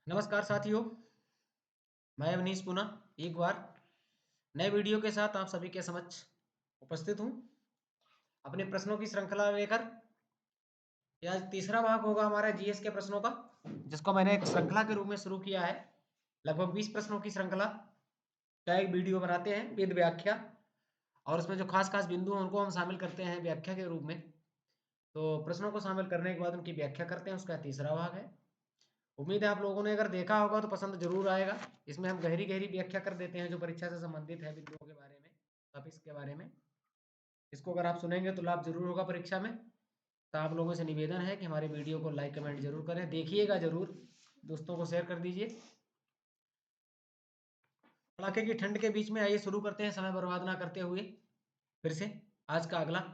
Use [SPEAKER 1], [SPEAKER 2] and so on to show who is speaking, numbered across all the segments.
[SPEAKER 1] नमस्कार साथियों, मैं अवनीश पुनः एक बार नए वीडियो के साथ आप सभी के समक्ष उपस्थित हूँ अपने प्रश्नों की श्रृंखला लेकर। यह आज तीसरा भाग होगा हमारा जीएस के प्रश्नों का, जिसको मैंने एक श्रृंखला के रूप में शुरू किया है। लगभग 20 प्रश्नों की श्रृंखला का एक वीडियो बनाते हैं विद व्याख्या, और उसमें जो खास खास बिंदु हैं उनको हम शामिल करते हैं व्याख्या के रूप में। तो प्रश्नों को शामिल करने के बाद उनकी व्याख्या करते हैं, उसका तीसरा भाग है। उम्मीद है आप लोगों ने अगर देखा होगा तो पसंद जरूर आएगा। इसमें हम गहरी गहरी व्याख्या कर देते हैं जो परीक्षा से संबंधित है, बिंदुओं के बारे में, टॉपिक्स के बारे में। इसको अगर आप सुनेंगे तो लाभ जरूर होगा परीक्षा में। तो आप लोगों से निवेदन है कि हमारे वीडियो को लाइक कमेंट जरूर करें, देखिएगा जरूर, दोस्तों को शेयर कर दीजिए। कड़ाके की ठंड के बीच में आइए शुरू करते हैं समय बर्बाद ना करते हुए फिर से आज का अगला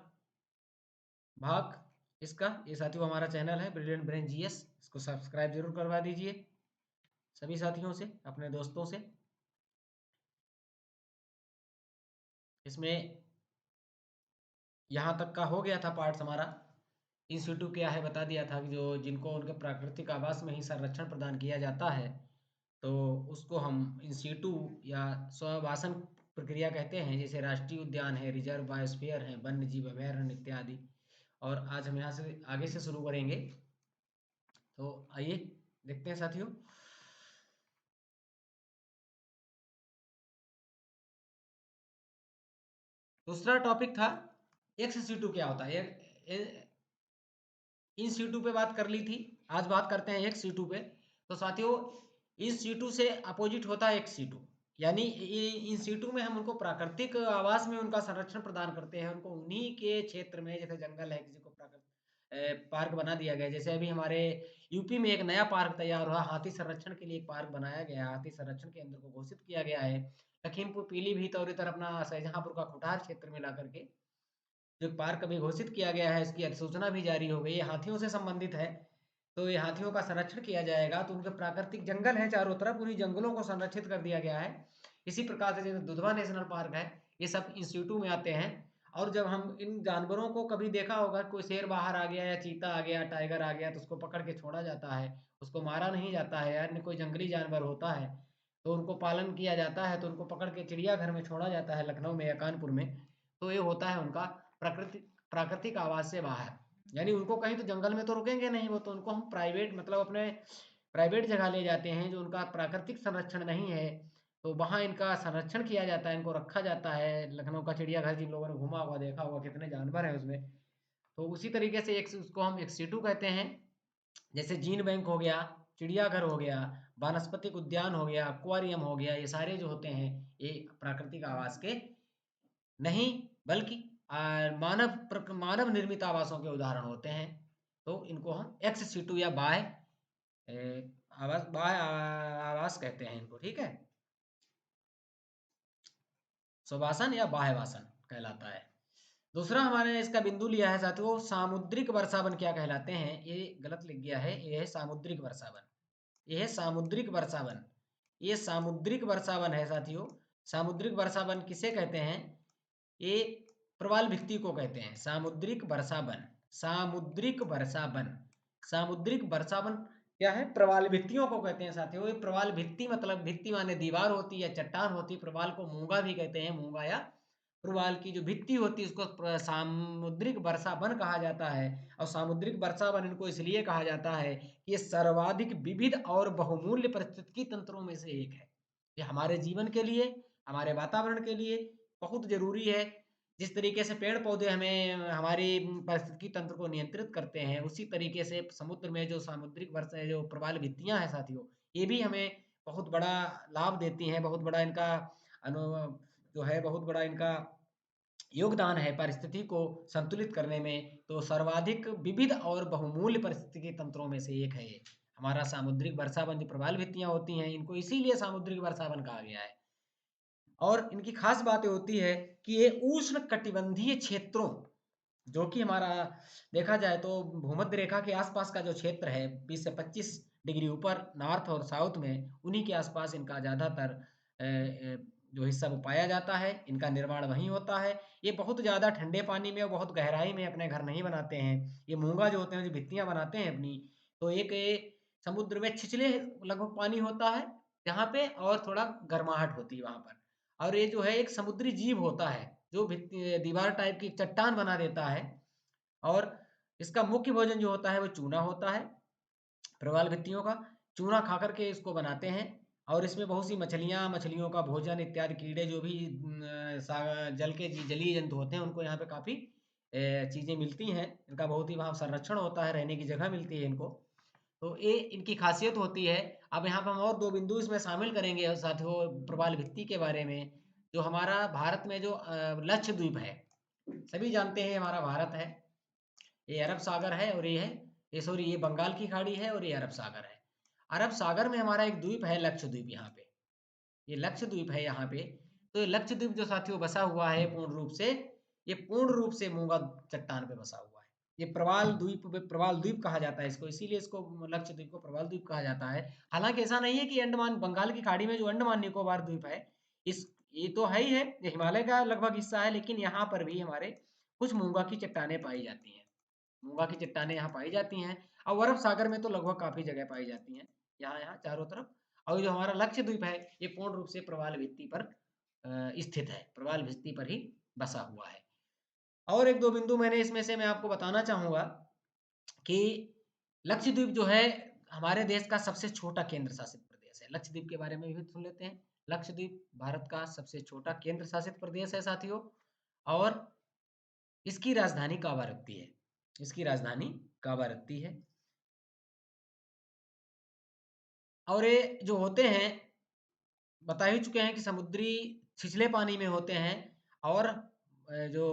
[SPEAKER 1] भाग इसका। ये साथियों हमारा चैनल है ब्रिलियंट ब्रेन जीएस, इसको सब्सक्राइब जरूर करवा दीजिए सभी साथियों से, अपने दोस्तों से। इसमें यहाँ तक का हो गया था पार्ट्स हमारा। इंस्टीट्यूट क्या है बता दिया था कि जो जिनको उनके प्राकृतिक आवास में ही संरक्षण प्रदान किया जाता है, तो उसको हम इंस्टीट्यूट या स्वआवासन प्रक्रिया कहते हैं। जैसे राष्ट्रीय उद्यान है, रिजर्व बायोस्फीयर है, वन्य जीव अभयारण्य इत्यादि। और आज हम यहाँ से आगे से शुरू करेंगे। तो आइए देखते हैं साथियों। दूसरा टॉपिक था एक्स सीटू क्या होता है। इन सीटू पे बात कर ली थी, आज बात करते हैं एक्स सीटू पे। तो साथियों इन सीटू से अपोजिट होता है एक्स सीटू, यानी इन सीटू में हम उनको प्राकृतिक आवास में उनका संरक्षण प्रदान करते हैं। उनको उन्हीं के क्षेत्र में, जैसे जंगल है, किसी को प्राकृतिक पार्क बना दिया गया। जैसे अभी हमारे यूपी में एक नया पार्क तैयार हुआ, हाथी संरक्षण के लिए एक पार्क बनाया गया, हाथी संरक्षण केंद्र को घोषित किया गया है। लखीमपुर पीलीभीत और इधर अपना शाहजहांपुर का कुठार क्षेत्र में ला करके जो पार्क अभी घोषित किया गया है, इसकी अधिसूचना भी जारी हो गई है। हाथियों से संबंधित है, तो ये हाथियों का संरक्षण किया जाएगा। तो उनके प्राकृतिक जंगल है चारों तरफ, उन्हीं जंगलों को संरक्षित कर दिया गया है। इसी प्रकार से जैसे दुधवा नेशनल पार्क है, ये सब इंस्टीट्यूट में आते हैं। और जब हम इन जानवरों को, कभी देखा होगा कोई शेर बाहर आ गया या चीता आ गया, टाइगर आ गया, तो उसको पकड़ के छोड़ा जाता है, उसको मारा नहीं जाता है। अन्य कोई जंगली जानवर होता है तो उनको पालन किया जाता है, तो उनको पकड़ के चिड़ियाघर में छोड़ा जाता है, लखनऊ में या कानपुर में। तो ये होता है उनका प्राकृतिक प्राकृतिक आवास से बाहर। यानी उनको कहीं तो जंगल में तो रुकेंगे नहीं, वो तो उनको हम प्राइवेट, मतलब अपने प्राइवेट जगह ले जाते हैं जो उनका प्राकृतिक संरक्षण नहीं है। तो वहाँ इनका संरक्षण किया जाता है, इनको रखा जाता है। लखनऊ का चिड़ियाघर जिन लोगों ने घूमा होगा, देखा होगा कितने जानवर हैं उसमें। तो उसी तरीके से एक उसको हम एक्सीटू कहते हैं। जैसे जीन बैंक हो गया, चिड़ियाघर हो गया, वानस्पतिक उद्यान हो गया, एक्वेरियम हो गया, ये सारे जो होते हैं ये प्राकृतिक आवास के नहीं, बल्कि मानव निर्मित आवासों के उदाहरण होते हैं। तो इनको हम एक्स सीटू या बाह्य आवास कहते हैं इनको, ठीक है। स्ववासन या बाह्यवासन कहलाता है। दूसरा हमारे इसका बिंदु लिया है साथियों, सामुद्रिक वर्षावन क्या कहलाते हैं। ये गलत लिख गया है, ये है सामुद्रिक वर्षावन। ये है सामुद्रिक वर्षावन, ये सामुद्रिक वर्षावन है साथियों। सामुद्रिक वर्षावन किसे कहते हैं? ये प्रवाल भित्ति को कहते हैं सामुद्रिक वर्षावन। सामुद्रिक वर्षावन, सामुद्रिक वर्षावन क्या है? प्रवाल भित्तियों को कहते हैं साथियों। ये प्रवाल भित्ति मतलब भित्ति माने दीवार होती है या चट्टान होती है। प्रवाल को मूंगा भी कहते हैं, मूंगा या प्रवाल की जो भित्ति होती है उसको सामुद्रिक वर्षावन कहा जाता है। और सामुद्रिक वर्षावन इनको इसलिए कहा जाता है कि ये सर्वाधिक विविध और बहुमूल्य पारिस्थितिकी तंत्रों में से एक है। ये हमारे जीवन के लिए, हमारे वातावरण के लिए बहुत जरूरी है। जिस तरीके से पेड़ पौधे हमें हमारी पारिस्थितिकी तंत्र को नियंत्रित करते हैं, उसी तरीके से समुद्र में जो सामुद्रिक वर्ष जो प्रवाल भित्तियां हैं साथियों, ये भी हमें बहुत बड़ा लाभ देती हैं। बहुत बड़ा इनका अनु जो है, बहुत बड़ा इनका योगदान है पारिस्थिति को संतुलित करने में। तो सर्वाधिक विविध और बहुमूल्य पारिस्थितिकी तंत्रों में से एक है ये हमारा सामुद्रिक वर्षावन। जो प्रवाल भित्तियां होती हैं, इनको इसीलिए सामुद्रिक वर्षावन कहा गया है। और इनकी खास बातें होती है कि ये उष्ण कटिबंधीय क्षेत्रों, जो कि हमारा देखा जाए तो भूमध्य रेखा के आसपास का जो क्षेत्र है, 20 से 25 डिग्री ऊपर नॉर्थ और साउथ में, उन्हीं के आसपास इनका ज़्यादातर जो हिस्सा वो पाया जाता है। इनका निर्माण वहीं होता है। ये बहुत ज़्यादा ठंडे पानी में और बहुत गहराई में अपने घर नहीं बनाते हैं। ये मूंगा जो होते हैं, जो भित्तियाँ बनाते हैं अपनी, तो एक ये समुद्र में छिछले लगभग पानी होता है यहाँ पे, और थोड़ा गर्माहट होती है वहाँ पर। और ये जो है एक समुद्री जीव होता है जो दीवार टाइप की चट्टान बना देता है। और इसका मुख्य भोजन जो होता है वो चूना होता है, प्रवाल भित्तियों का। चूना खा कर के इसको बनाते हैं। और इसमें बहुत सी मछलियाँ, मछलियों का भोजन इत्यादि कीड़े जो भी जल के जलीय जंतु होते हैं उनको यहाँ पे काफ़ी चीज़ें मिलती हैं। इनका बहुत ही वहाँ संरक्षण होता है, रहने की जगह मिलती है इनको। तो ये इनकी खासियत होती है। अब यहाँ पे हम और 2 बिंदु इसमें शामिल करेंगे साथियों प्रवाल भित्ति के बारे में। जो हमारा भारत में जो लक्षद्वीप है, सभी जानते हैं हमारा भारत है, ये अरब सागर है, और ये सॉरी ये बंगाल की खाड़ी है, और ये अरब सागर है। अरब सागर में हमारा एक द्वीप है लक्षद्वीप, यहाँ पे ये लक्षद्वीप है यहाँ पे। तो ये लक्षद्वीप जो साथियों बसा हुआ है पूर्ण रूप से, ये पूर्ण रूप से मूंगा चट्टान पे बसा हुआ है। ये प्रवाल द्वीप कहा जाता है इसको, इसीलिए इसको लक्षद्वीप को प्रवाल द्वीप कहा जाता है। हालांकि ऐसा नहीं है कि अंडमान बंगाल की खाड़ी में जो अंडमान निकोबार द्वीप है, इस ये तो है ही है, ये हिमालय का लगभग हिस्सा है, लेकिन यहाँ पर भी हमारे कुछ मूंगा की चट्टानें पाई जाती हैं। मूंगा की चट्टानें यहाँ पाई जाती हैं। और अरब सागर में तो लगभग काफी जगह पाई जाती हैं, यहाँ यहाँ चारों तरफ। और जो हमारा लक्षद्वीप है ये पूर्ण रूप से प्रवाल भित्ति पर स्थित है, प्रवाल भित्ति पर ही बसा हुआ है। और एक दो बिंदु मैंने इसमें से मैं आपको बताना चाहूंगा कि लक्षद्वीप जो है हमारे देश का सबसे छोटा केंद्र शासित प्रदेश है। लक्षद्वीप के बारे में भी सुन लेते हैं। लक्षद्वीप भारत का सबसे छोटा केंद्र शासित प्रदेश है साथियों। और इसकी राजधानी कावारत्ती है, इसकी राजधानी कावारत्ती है। और ये जो होते हैं, बता ही चुके हैं कि समुद्री छिछले पानी में होते हैं। और जो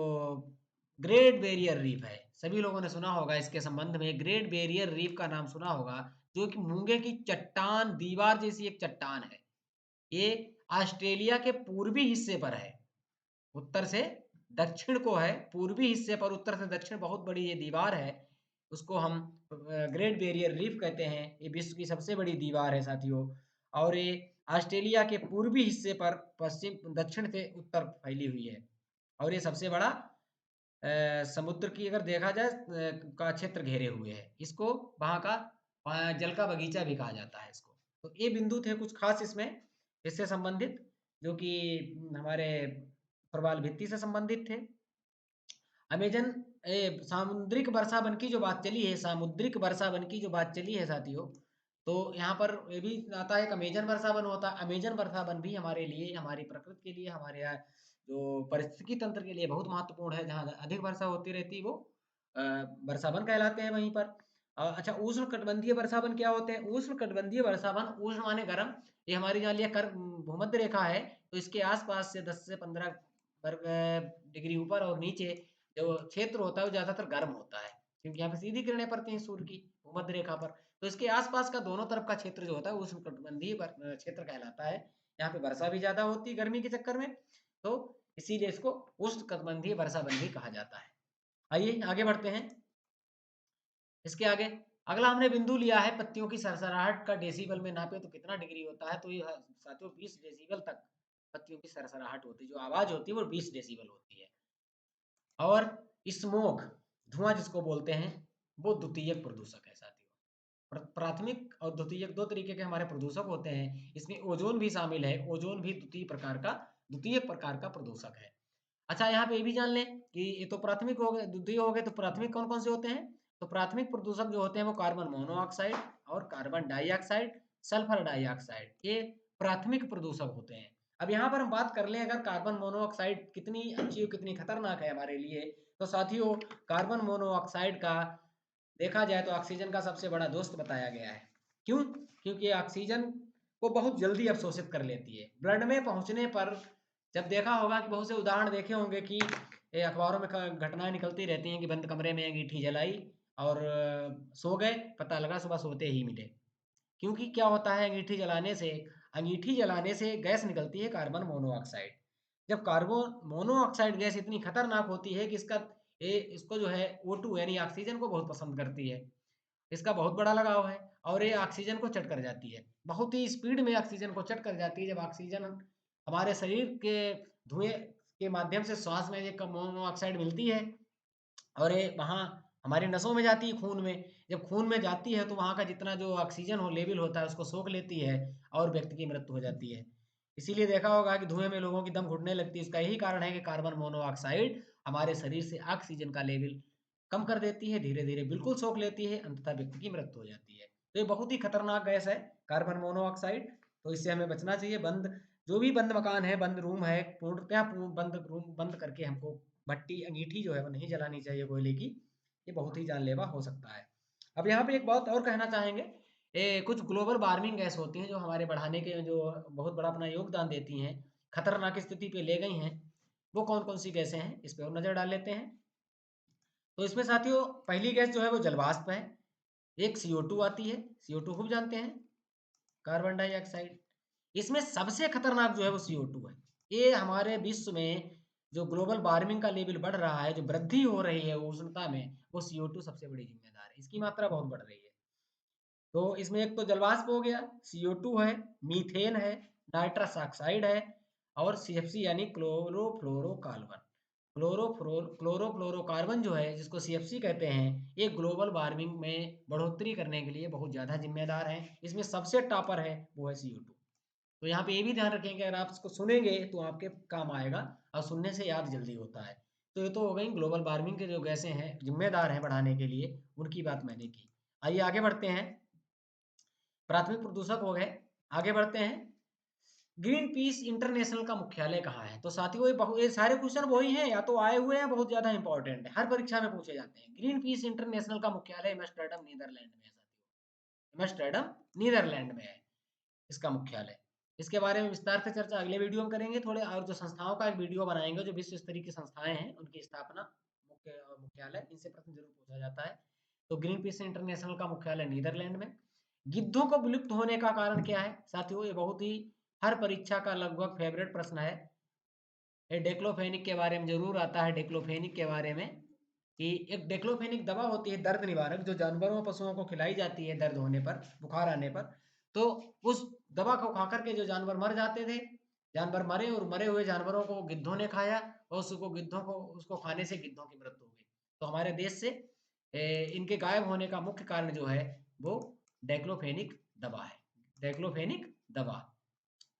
[SPEAKER 1] ग्रेट बैरियर रीफ है, सभी लोगों ने सुना होगा इसके संबंध में, ग्रेट बैरियर रीफ का नाम सुना होगा, जो कि मूंगे की चट्टान दीवार जैसी एक चट्टान है। ये ऑस्ट्रेलिया के पूर्वी हिस्से पर है, उत्तर से दक्षिण को है, पूर्वी हिस्से पर उत्तर से दक्षिण बहुत बड़ी ये दीवार है। उसको हम ग्रेट बैरियर रीफ कहते हैं। ये विश्व की सबसे बड़ी दीवार है साथियों। और ये ऑस्ट्रेलिया के पूर्वी हिस्से पर पश्चिम दक्षिण से उत्तर फैली हुई है। और ये सबसे बड़ा समुद्र की अगर देखा जाए का क्षेत्र घेरे हुए है इसको। वहाँ का जल का बगीचा भी कहा जाता है इसको। तो ये बिंदु थे कुछ खास इसमें इससे संबंधित, जो कि हमारे प्रवाल भित्ति से संबंधित थे। अमेजन सामुद्रिक वर्षावन की जो बात चली है, सामुद्रिक वर्षावन की जो बात चली है साथियों, तो यहाँ पर ये भी आता है कि अमेजन वर्षावन होता है। अमेजन वर्षावन भी हमारे लिए, हमारी प्रकृति के लिए, हमारे यहाँ जो पारिस्थितिकी तंत्र के लिए बहुत महत्वपूर्ण है। जहाँ अधिक वर्षा होती रहती है वो वर्षावन कहलाते हैं वहीं पर। अच्छा, उष्ण कटिबंधीय वर्षावन क्या होते हैं? उष्ण कटिबंधीय वर्षावन, उष्ण माने गर्म, ये हमारी जहाँ लिया कर भूमध्य रेखा है, तो इसके आसपास से 10 से 15 वर्ग डिग्री ऊपर और नीचे जो क्षेत्र होता है वो ज़्यादातर गर्म होता है, क्योंकि यहाँ पे सीधी किरणें पड़ती हैं सूर्य की भूमध्य रेखा पर। तो इसके आसपास का दोनों तरफ का क्षेत्र जो होता है उष्णकटिबंधीय क्षेत्र कहलाता है। यहाँ पे वर्षा भी ज़्यादा होती है गर्मी के चक्कर में, तो इसीलिए इसको उष्णकटिबंधीय वर्षावन भी कहा जाता है। आइए आगे बढ़ते हैं। इसके आगे अगला हमने बिंदु लिया है पत्तियों की सरसराहट का डेसिबल में नापे तो कितना डिग्री होता है। तो ये साथियों 20 डेसिबल तक पत्तियों की सरसराहट होती है, जो आवाज होती है वो 20 डेसिबल होती है। और स्मोक, धुआं जिसको बोलते हैं, वो द्वितीयक प्रदूषक है साथियों। प्राथमिक और द्वितीयक दो तरीके के हमारे प्रदूषक होते हैं। इसमें ओजोन भी शामिल है, ओजोन भी द्वितीयक प्रकार का प्रदूषक है। अच्छा, यहाँ पे ये भी जान लें कि ये तो प्राथमिक हो गए, द्वितीय हो गए, तो प्राथमिक कौन कौन से होते हैं? तो प्राथमिक प्रदूषक जो होते हैं वो कार्बन मोनोऑक्साइड और कार्बन डाइऑक्साइड, सल्फर डाइऑक्साइड, ये प्राथमिक प्रदूषक होते हैं। अब यहाँ पर हम बात कर लें अगर कार्बन मोनोऑक्साइड कितनी अच्छी और कितनी खतरनाक है हमारे लिए, तो साथियों कार्बन मोनोऑक्साइड का देखा जाए तो ऑक्सीजन का सबसे बड़ा दोस्त बताया गया है। क्यों? क्योंकि ऑक्सीजन को बहुत जल्दी अवशोषित कर लेती है। ब्लड में पहुंचने पर, जब देखा होगा कि बहुत से उदाहरण देखे होंगे कि अखबारों में घटनाएं निकलती रहती हैं कि बंद कमरे में अंगीठी जलाई और सो गए, पता लगा सुबह सोते ही मिले। क्योंकि क्या होता है, अंगीठी जलाने से गैस निकलती है कार्बन मोनोऑक्साइड। जब कार्बन मोनोऑक्साइड गैस इतनी खतरनाक होती है कि इसको जो है O2 यानी ऑक्सीजन को बहुत पसंद करती है, इसका बहुत बड़ा लगाव है, और ये ऑक्सीजन को चट कर जाती है। बहुत ही स्पीड में ऑक्सीजन को चट कर जाती है। जब ऑक्सीजन हमारे शरीर के धुएं के माध्यम से श्वास में ये मोनोऑक्साइड मिलती है, और ये वहाँ हमारी नसों में जाती है, खून में। जब खून में जाती है तो वहाँ का जितना जो ऑक्सीजन हो लेवल होता है उसको सोख लेती है और व्यक्ति की मृत्यु हो जाती है। इसीलिए देखा होगा कि धुएँ में लोगों की दम घुटने लगती है। इसका यही कारण है कि कार्बन मोनोऑक्साइड हमारे शरीर से ऑक्सीजन का लेवल कम कर देती है, धीरे-धीरे बिल्कुल सोख लेती है, अंततः व्यक्ति की मृत्यु हो जाती है। तो ये बहुत ही खतरनाक गैस है कार्बन मोनोऑक्साइड, तो इससे हमें बचना चाहिए। जो भी बंद मकान है, बंद रूम है, पूर्णतः बंद रूम बंद करके हमको भट्टी अंगीठी जो है वो नहीं जलानी चाहिए कोयले की। ये बहुत ही जानलेवा हो सकता है। अब यहाँ पे एक बात और कहना चाहेंगे, कुछ ग्लोबल वार्मिंग गैस होती हैं जो हमारे बढ़ाने के जो बहुत बड़ा अपना योगदान देती हैं, खतरनाक स्थिति पे ले गई हैं। वो कौन-कौन सी गैसें हैं, इस पे और नज़र डाल लेते हैं। तो इसमें साथियों पहली गैस जो है वो जलवाष्प है। एक CO2 आती है, CO2 खूब जानते हैं, कार्बन डाइऑक्साइड। इसमें सबसे खतरनाक जो है वो CO2 है। ये हमारे विश्व में जो ग्लोबल वार्मिंग का लेवल बढ़ रहा है, जो वृद्धि हो रही है उष्णता में, वो CO2 सबसे बड़ी जिम्मेदार है। इसकी मात्रा बहुत बढ़ रही है। तो इसमें एक तो जलवाष्प हो गया, CO2 है, मीथेन है, नाइट्रस ऑक्साइड है और CFC यानी क्लोरोफ्लोरोकार्बन। क्लोरोफ्लोरोकार्बन जो है जिसको CFC कहते हैं, ये ग्लोबल वार्मिंग में बढ़ोतरी करने के लिए बहुत ज़्यादा जिम्मेदार है। इसमें सबसे टॉपर है वो है CO2। तो यहाँ पे ये भी ध्यान रखें कि अगर आप इसको सुनेंगे तो आपके काम आएगा और सुनने से याद जल्दी होता है। तो ये तो हो गई ग्लोबल वार्मिंग के जो गैसें हैं जिम्मेदार हैं बढ़ाने के लिए, उनकी बात मैंने की। आइए आगे बढ़ते हैं। प्राथमिक प्रदूषक हो गए। आगे बढ़ते हैं। ग्रीन पीस इंटरनेशनल का मुख्यालय कहाँ है? तो साथियों ये सारे क्वेश्चन वही हैं या तो आए हुए हैं, बहुत ज्यादा इंपॉर्टेंट है, हर परीक्षा में पूछे जाते हैं। ग्रीन पीस इंटरनेशनल का मुख्यालय एम्स्टर्डम नीदरलैंड में है साथियों। एम्स्टर्डम नीदरलैंड में है इसका मुख्यालय। इसके बारे में विस्तार से चर्चा अगले वीडियो में करेंगे थोड़े, और जो संस्थाओं का एक वीडियो बनाएंगे जो विश्व स्तरीय की संस्थाएं हैं उनकी स्थापना, मुख्यालय, इनसे प्रश्न जरूर पूछा जाता है। तो ग्रीन पीस इंटरनेशनल का मुख्यालय नीदरलैंड में। गिद्धों को विलुप्त होने का कारण क्या है साथियों? ये बहुत ही हर परीक्षा का लगभग फेवरेट प्रश्न है। ये डेक्लोफेनिक के बारे में जरूर आता है, डेक्लोफेनिक के बारे में कि एक डेक्लोफेनिक दवा होती है दर्द निवारक, जो जानवरों पशुओं को खिलाई जाती है दर्द होने पर, बुखार आने पर। तो उस दवा को खा करके जो जानवर मर जाते थे, जानवर मरे और मरे हुए जानवरों को गिद्धों ने खाया और उसको खाने से गिद्धों की मृत्यु हो गई। तो हमारे देश से इनके गायब होने का मुख्य कारण जो है वो डेक्लोफेनिक दवा है। डेक्लोफेनिक दवा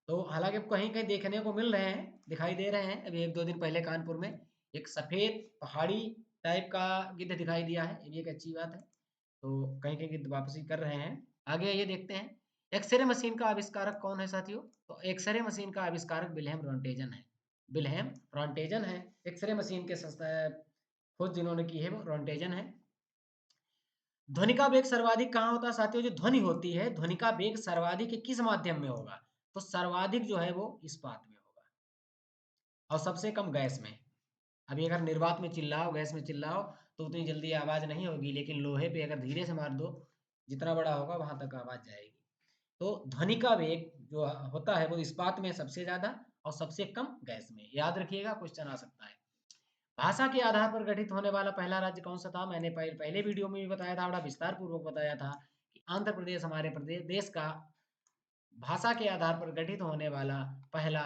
[SPEAKER 1] तो हालांकि अब कहीं-कहीं देखने को मिल रहे हैं, दिखाई दे रहे हैं। अभी 1-2 दिन पहले कानपुर में एक सफ़ेद पहाड़ी टाइप का गिद्ध दिखाई दिया है, ये भी एक अच्छी बात है। तो कहीं-कहीं गिद्ध वापसी कर रहे हैं। आगे ये देखते हैं, एक्स-रे मशीन का आविष्कारक कौन है साथियों? तो एक्स-रे मशीन का आविष्कारक विल्हेम रॉन्टेजन है। विल्हेम रॉन्टेजन है, एक्स-रे मशीन के खोज जिन्होंने की है वो रॉन्टेजन है। ध्वनि का वेग सर्वाधिक कहाँ होता है साथियों? जो ध्वनि होती है, ध्वनि का वेग सर्वाधिक किस माध्यम में होगा? तो सर्वाधिक जो है वो इस्पात में होगा और सबसे कम गैस में। अभी अगर निर्वात में चिल्लाओ, गैस में चिल्लाओ तो उतनी जल्दी आवाज़ नहीं होगी, लेकिन लोहे पे अगर धीरे से मार दो, जितना बड़ा होगा वहां तक आवाज़ जाएगी। तो ध्वनि का वेग जो होता है वो इस्पात में सबसे ज़्यादा और सबसे कम गैस में। याद रखिएगा, क्वेश्चन आ सकता है। भाषा के आधार पर गठित होने वाला पहला राज्य कौन सा था? मैंने पहले वीडियो में भी बताया था, बड़ा विस्तार पूर्वक बताया था कि आंध्र प्रदेश हमारे प्रदेश देश का भाषा के आधार पर गठित होने वाला पहला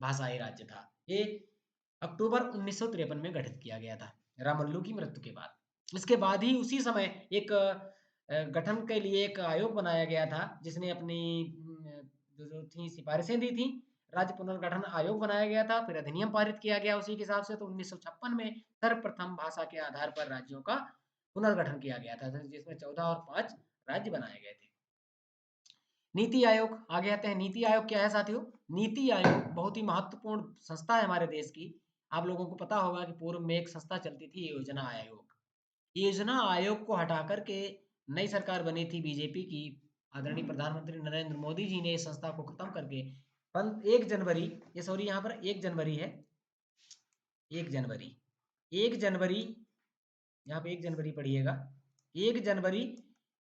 [SPEAKER 1] भाषाई राज्य था। ये अक्टूबर 1953 में गठित किया गया था, रामल्लू की मृत्यु के बाद। इसके बाद ही उसी समय एक गठन के लिए एक आयोग बनाया गया था, जिसने अपनी जो थी सिफारिशें दी थी। राज्य पुनर्गठन आयोग बनाया गया था, फिर अधिनियम पारित किया गया उसी के हिसाब से। तो 1956 में सर्वप्रथम भाषा के आधार पर राज्यों का पुनर्गठन किया गया था, जिसमें 14 और 5 राज्य बनाए गए थे। नीति आयोग, आगे आते हैं। नीति आयोग क्या है साथियों? नीति आयोग बहुत ही महत्वपूर्ण संस्था है हमारे देश की। आप लोगों को पता होगा कि पूर्व में एक संस्था चलती थी, योजना आयोग। योजना आयोग को हटा करके नई सरकार बनी थी बीजेपी की, आदरणीय प्रधानमंत्री नरेंद्र मोदी जी ने इस संस्था को खत्म करके 1 जनवरी, ये सॉरी यहाँ पर 1 जनवरी है, 1 जनवरी, 1 जनवरी, यहाँ पे 1 जनवरी पढ़िएगा। 1 जनवरी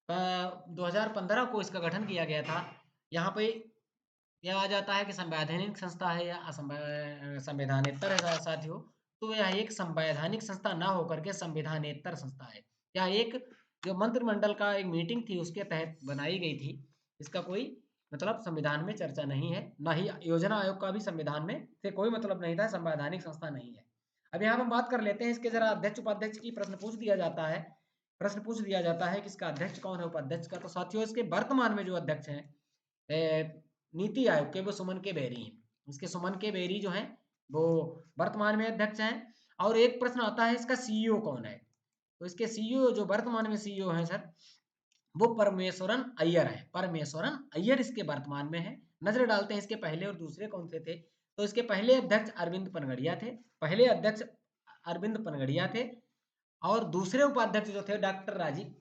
[SPEAKER 1] 2015 को इसका गठन किया गया था। यहाँ पे यह आ जाता है कि संवैधानिक संस्था है या संवैधानेतर है साथियों। तो यह एक संवैधानिक संस्था ना होकर के संविधानेतर संस्था है। यह एक जो मंत्रिमंडल का एक मीटिंग थी उसके तहत बनाई गई थी। इसका कोई मतलब संविधान में चर्चा नहीं है, ना ही योजना आयोग का भी संविधान में से कोई मतलब नहीं था, संवैधानिक संस्था नहीं है। अब यहाँ हम बात कर लेते हैं इसके जरा अध्यक्ष उपाध्यक्ष की प्रश्न पूछ दिया जाता है। प्रश्न पूछ दिया जाता है कि इसका अध्यक्ष कौन है उपाध्यक्ष का। तो साथियों इसके वर्तमान में जो अध्यक्ष हैं नीति आयोग के, वो सुमन के बेरी हैं। इसके सुमन के बेरी जो हैं वो वर्तमान में अध्यक्ष हैं। और एक प्रश्न आता है इसका सीईओ कौन है। तो इसके सीईओ जो वर्तमान में सीईओ हैं सर, वो परमेश्वरन अय्यर है। परमेश्वरन अय्यर इसके वर्तमान में है। नजर डालते हैं इसके पहले और दूसरे कौन से थे। तो इसके पहले अध्यक्ष अरविंद पनगड़िया थे। पहले अध्यक्ष अरविंद पनगड़िया थे और दूसरे उपाध्यक्ष जो थे डॉक्टर राजीव,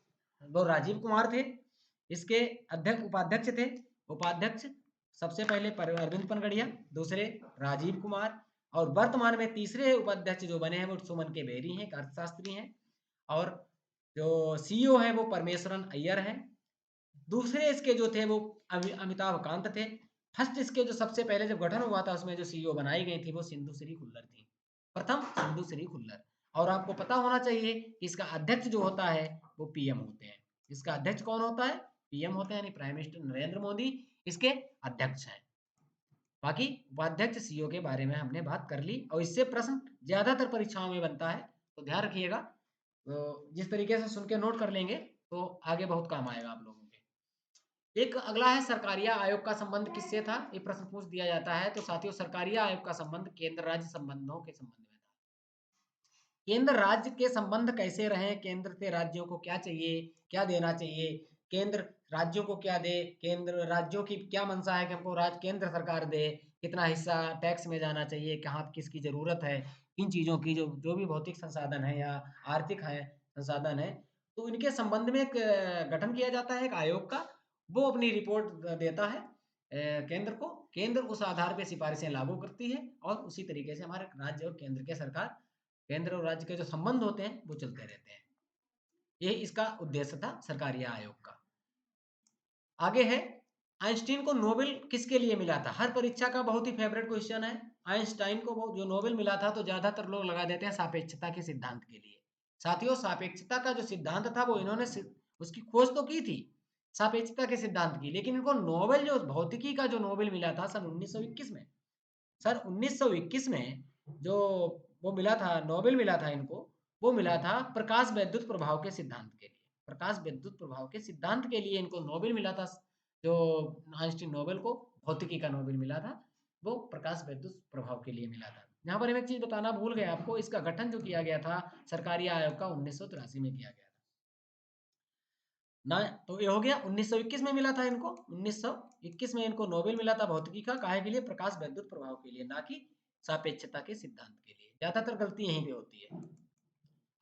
[SPEAKER 1] वो राजीव कुमार थे। इसके अध्यक्ष उपाध्यक्ष थे, उपाध्यक्ष सबसे पहले अरविंद पनगड़िया, दूसरे राजीव कुमार, और वर्तमान में तीसरे उपाध्यक्ष जो बने हैं वो सुमन के बेरी हैं, अर्थशास्त्री हैं। और जो सीईओ है वो परमेश्वरन अय्यर है। दूसरे इसके जो थे वो अमिताभ कांत थे। फर्स्ट इसके जो सबसे पहले जब गठन हुआ था उसमें जो सीईओ बनाई गई थी वो सिंधु श्री खुल्लर थी। प्रथम सिंधु श्री खुल्लर। और आपको पता होना चाहिए कि इसका अध्यक्ष जो होता है वो पीएम होते हैं। इसका अध्यक्ष कौन होता है, पीएम होते हैं, यानी प्राइम मिनिस्टर नरेंद्र मोदी इसके अध्यक्ष हैं। बाकी उपाध्यक्ष सीईओ के बारे में हमने बात कर ली और इससे प्रश्न ज्यादातर परीक्षाओं में बनता है, तो ध्यान रखिएगा। तो जिस तरीके से सुन के नोट कर लेंगे तो आगे बहुत काम आएगा आप लोगों के। एक अगला है सरकारिया आयोग का संबंध किससे था, ये प्रश्न पूछ दिया जाता है। तो साथियों सरकारिया आयोग का संबंध केंद्र राज्य संबंधों के संबंध में था। केंद्र राज्य के संबंध कैसे रहे, केंद्र से राज्यों को क्या चाहिए, क्या देना चाहिए, केंद्र राज्यों को क्या दे, केंद्र राज्यों की क्या मंशा है कि हमको राज्य केंद्र सरकार दे, कितना हिस्सा टैक्स में जाना चाहिए, कहाँ किसकी जरूरत है, इन चीजों की जो जो भी भौतिक संसाधन है या आर्थिक है संसाधन है, तो इनके संबंध में एक गठन किया जाता है एक आयोग का। वो अपनी रिपोर्ट देता है केंद्र को। केंद्र उस आधार पे सिफारिशें लागू करती है और उसी तरीके से हमारे राज्य और केंद्र के सरकार, केंद्र और राज्य के जो संबंध होते हैं वो चलते रहते हैं। ये इसका उद्देश्य था सरकारी आयोग का। आगे है आइंस्टीन को नोबेल किसके लिए मिला था। हर परीक्षा का बहुत ही फेवरेट क्वेश्चन है। आइंस्टाइन को जो नोबेल मिला था तो ज्यादातर लोग लगा देते हैं सापेक्षता के सिद्धांत के लिए। साथियों सापेक्षता का जो सिद्धांत था वो इन्होंने उसकी खोज तो की थी सापेक्षता के सिद्धांत की, लेकिन इनको नोबेल जो भौतिकी का जो नोबेल मिला था सन 1921 में, सर 1921 में जो वो मिला था नोबेल मिला था इनको, वो मिला था प्रकाश वैद्युत प्रभाव के सिद्धांत के लिए। प्रकाश वैद्युत प्रभाव के सिद्धांत के लिए इनको नोबेल मिला था। जो आइंस्टीन नोबेल को भौतिकी का नोबेल मिला था वो प्रकाश वैद्युत प्रभाव के लिए मिला था। यहाँ पर हम एक चीज बताना भूल गए आपको, इसका गठन जो किया गया था सरकारी आयोग का 1983 में किया गया था ना। तो ये हो गया 1921 में मिला था इनको, 1921 में इनको नोबेल मिला था भौतिकी का, काहे के लिए, प्रकाश वैद्युत प्रभाव के लिए, ना कि सापेक्षता के सिद्धांत के लिए। ज्यादातर गलती यहीं पे होती है।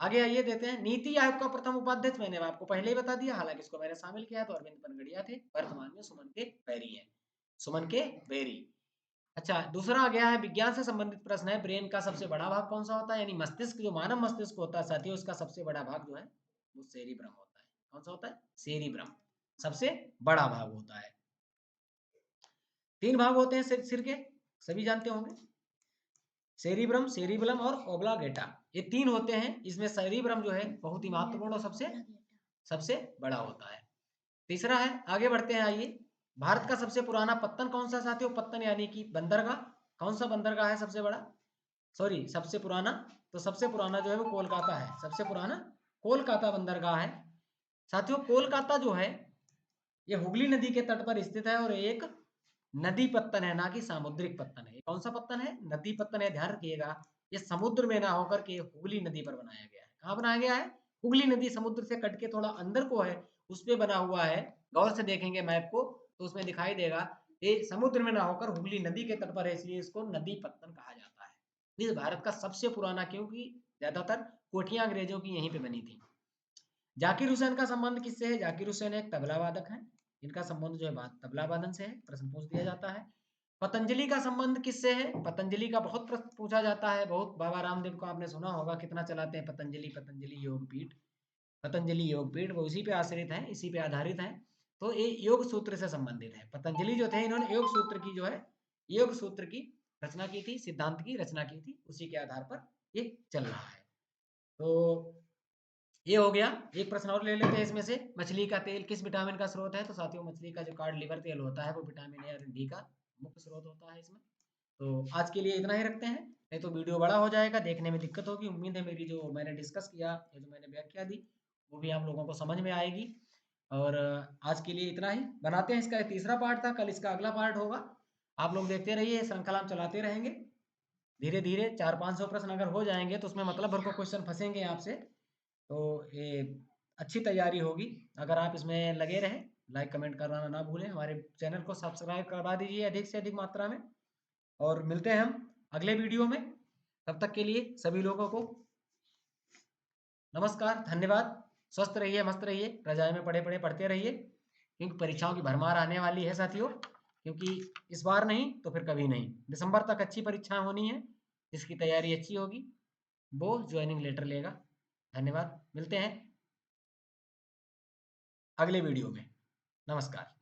[SPEAKER 1] आगे आइए देते हैं नीति आयोग का प्रथम उपाध्यक्ष, मैंने आपको पहले ही बता दिया, हालांकि इसको मैंने शामिल किया तो अरविंद पनगड़िया थे, वर्तमान में सुमन के बेरी है, सुमन के बेरी। अच्छा दूसरा आ गया है विज्ञान से संबंधित प्रश्न है, ब्रेन का सबसे बड़ा भाग कौन सा होता है, यानी मस्तिष्क जो मानव मस्तिष्क होता है साथियों उसका सबसे बड़ा भाग जो है वो सेरिब्रम होता है। कौन सा होता है, सेरिब्रम सबसे बड़ा भाग होता है। तीन भाग होते हैं सिर के, सभी जानते होंगे, सेरिब्रम, सेरिबलम और ओब्लागेटा, ये तीन होते हैं। इसमें सेरिब्रम जो है बहुत ही महत्वपूर्ण और सबसे सबसे बड़ा होता है। तीसरा है, आगे बढ़ते हैं आइए, भारत का सबसे पुराना पत्तन कौन सा साथियों, पत्तन यानी कि बंदरगाह, कौन सा बंदरगाह है सबसे बड़ा, सॉरी सबसे पुराना, तो सबसे पुराना जो है वो कोलकाता है, सबसे पुराना कोलकाता बंदरगाह है। साथियों कोलकाता जो है ये हुगली नदी के तट पर स्थित है और एक नदी पत्तन है, ना कि सामुद्रिक पत्तन है। कौन सा पत्तन है, नदी पत्तन है, ध्यान रखिएगा। ये समुद्र में ना होकर के हुगली नदी पर बनाया गया है। कहाँ बनाया गया है, हुगली नदी समुद्र से कट के थोड़ा अंदर को है उस पे बना हुआ है। गौर से देखेंगे मैप को तो उसमें दिखाई देगा, ये समुद्र में ना होकर हुगली नदी के तट पर है, इसलिए इसको नदी पत्तन कहा जाता है। इस भारत का सबसे पुराना, क्योंकि ज्यादातर कोठियां अंग्रेजों की यहीं पे बनी थी। जाकिर हुसैन का संबंध किससे है, जाकिर हुसैन एक तबला वादक है, इनका संबंध जो है तबला वादन से है, प्रश्न पूछ दिया जाता है। पतंजलि का संबंध किससे है, पतंजलि का बहुत प्रश्न पूछा जाता है, बहुत, बाबा रामदेव को आपने सुना होगा कितना चलाते हैं पतंजलि, पतंजलि योगपीठ, पतंजलि योगपीठ, वो इसी पे आश्रित है, इसी पे आधारित है। तो ये योग सूत्र से संबंधित है। पतंजलि जो थे इन्होंने योग सूत्र की जो है, योग सूत्र की रचना की थी, सिद्धांत की रचना की थी, उसी के आधार पर ये चल रहा है। तो ये हो गया। एक प्रश्न और ले लेते हैं इसमें से, मछली का तेल किस विटामिन का स्रोत है, तो साथियों मछली का जो कार्ड लिवर तेल होता है वो विटामिन ए और डी का मुख्य स्रोत होता है इसमें। तो आज के लिए इतना ही रखते हैं, नहीं तो वीडियो बड़ा हो जाएगा, देखने में दिक्कत होगी। उम्मीद है मेरी जो मैंने डिस्कस किया या जो मैंने व्याख्या दी वो भी आप लोगों को समझ में आएगी। और आज के लिए इतना ही, बनाते हैं। इसका तीसरा पार्ट था, कल इसका अगला पार्ट होगा। आप लोग देखते रहिए, श्रृंखला हम चलाते रहेंगे। धीरे धीरे 400-500 प्रश्न अगर हो जाएंगे तो उसमें मतलब भर को क्वेश्चन फंसेंगे आपसे, तो ये अच्छी तैयारी होगी। अगर आप इसमें लगे रहें, लाइक कमेंट करना ना भूलें, हमारे चैनल को सब्सक्राइब करवा दीजिए अधिक से अधिक मात्रा में। और मिलते हैं हम अगले वीडियो में। तब तक के लिए सभी लोगों को नमस्कार, धन्यवाद। स्वस्थ रहिए, मस्त रहिए, रजाई में पड़े पड़े पढ़ते रहिए, क्योंकि परीक्षाओं की भरमार आने वाली है साथियों। क्योंकि इस बार नहीं तो फिर कभी नहीं, दिसंबर तक अच्छी परीक्षाएं होनी है। जिसकी तैयारी अच्छी होगी वो ज्वाइनिंग लेटर लेगा। धन्यवाद, मिलते हैं अगले वीडियो में। नमस्कार।